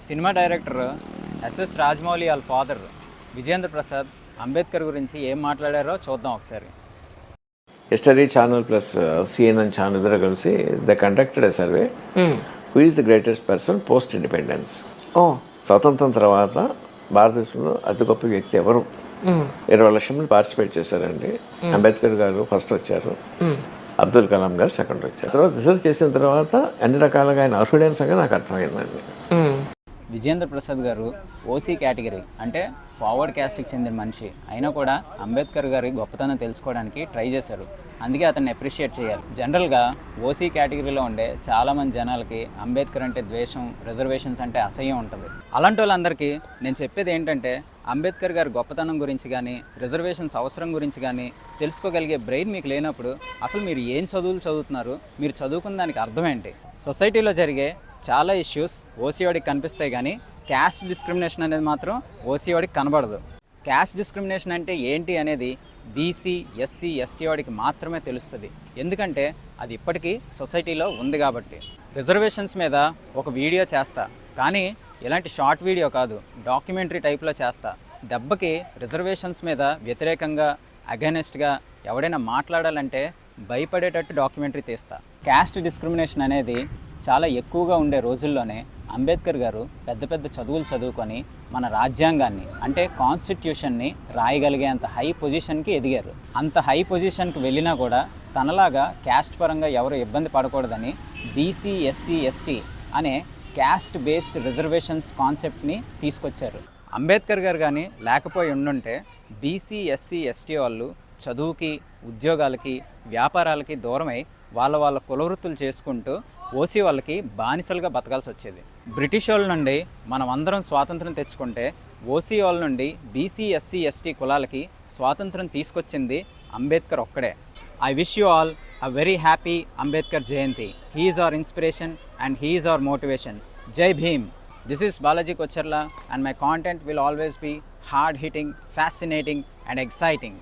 Cinema director SS Rajamouli వాళ్ళ father Vijendra Prasad Ambedkar గురించి ఏం మాట్లాడారో చూద్దాం ఒకసారి. History Channel plus CNN Channel ఇద్దరు కలిసి they conducted a survey who is the greatest person post independence. స్వతంత్రం తర్వాత భారతదేశంలో అతి గొప్ప వ్యక్తి ఎవరు 20 లక్షల మంది పార్టిసిపేట్ చేశారండి. అంబేద్కర్ గారు ఫస్ట్ వచ్చారు, అబ్దుల్ కలాం గారు సెకండ్ వచ్చారు. తర్వాత రిసర్చ్ చేసిన తర్వాత అన్ని రకాలుగా ఆయన అర్హుడైన సంగతి నాకు అర్థమైందండి. విజేంద్ర ప్రసాద్ గారు ఓసీ కేటగిరీ అంటే ఫార్వర్డ్ క్యాస్ట్కి చెందిన మనిషి అయినా కూడా అంబేద్కర్ గారి గొప్పతనం తెలుసుకోవడానికి ట్రై చేశారు. అందుకే అతన్ని అప్రిషియేట్ చేయాలి. జనరల్గా ఓసీ కేటగిరీలో ఉండే చాలామంది జనాలకి అంబేద్కర్ అంటే ద్వేషం, రిజర్వేషన్స్ అంటే అసహ్యం ఉంటుంది. అలాంటి వాళ్ళందరికీ నేను చెప్పేది ఏంటంటే అంబేద్కర్ గారి గొప్పతనం గురించి కానీ రిజర్వేషన్స్ అవసరం గురించి కానీ తెలుసుకోగలిగే బ్రెయిన్ మీకు లేనప్పుడు అసలు మీరు ఏం చదువులు చదువుతున్నారు, మీరు చదువుకున్న దానికి అర్థం ఏంటి? సొసైటీలో జరిగే చాలా ఇష్యూస్ ఓసీవాడికి కనిపిస్తాయి కానీ క్యాస్ట్ డిస్క్రిమినేషన్ అనేది మాత్రం ఓసీవాడికి కనబడదు. క్యాస్ట్ డిస్క్రిమినేషన్ అంటే ఏంటి అనేది బీసీ, ఎస్సీ, ఎస్టీ వాడికి మాత్రమే తెలుస్తుంది. ఎందుకంటే అది ఇప్పటికీ సొసైటీలో ఉంది కాబట్టి. రిజర్వేషన్స్ మీద ఒక వీడియో చేస్తా, కానీ ఇలాంటి షార్ట్ వీడియో కాదు, డాక్యుమెంటరీ టైప్లో చేస్తా. దెబ్బకి రిజర్వేషన్స్ మీద వ్యతిరేకంగా అగైనెస్ట్గా ఎవడైనా మాట్లాడాలంటే భయపడేటట్టు డాక్యుమెంటరీ తీస్తా. క్యాస్ట్ డిస్క్రిమినేషన్ అనేది చాలా ఎక్కువగా ఉండే రోజుల్లోనే అంబేద్కర్ గారు పెద్ద పెద్ద చదువులు చదువుకొని మన రాజ్యాంగాన్ని అంటే కాన్స్టిట్యూషన్ని రాయగలిగేంత హై పొజిషన్కి ఎదిగారు. అంత హై పొజిషన్కి వెళ్ళినా కూడా తనలాగా క్యాస్ట్ పరంగా ఎవరు ఇబ్బంది పడకూడదని బీసీ, ఎస్సీ, ఎస్టీ అనే క్యాస్ట్ బేస్డ్ రిజర్వేషన్స్ కాన్సెప్ట్ని తీసుకొచ్చారు. అంబేద్కర్ గారు కానీ లేకపోయి ఉండుంటే బీసీ, ఎస్సీ, ఎస్టీ వాళ్ళు చదువుకి, ఉద్యోగాలకి, వ్యాపారాలకి దూరమై వాళ్ళ కులవృత్తులు చేసుకుంటూ ఓసీ వాళ్ళకి బానిసలుగా బతకాల్సి వచ్చేది. బ్రిటిష్ వాళ్ళ నుండి మనం అందరం స్వాతంత్రం తెచ్చుకుంటే ఓసీ వాళ్ళ నుండి బీసీ, ఎస్సీ, ఎస్టీ కులాలకి స్వాతంత్రం తీసుకొచ్చింది అంబేద్కర్ ఒక్కడే. I wish you all a very happy Ambedkar Jayanti. He is our inspiration and he is our motivation. Jai Bhim. This is Balaji Kocherla and my content will always be hard hitting, fascinating and exciting.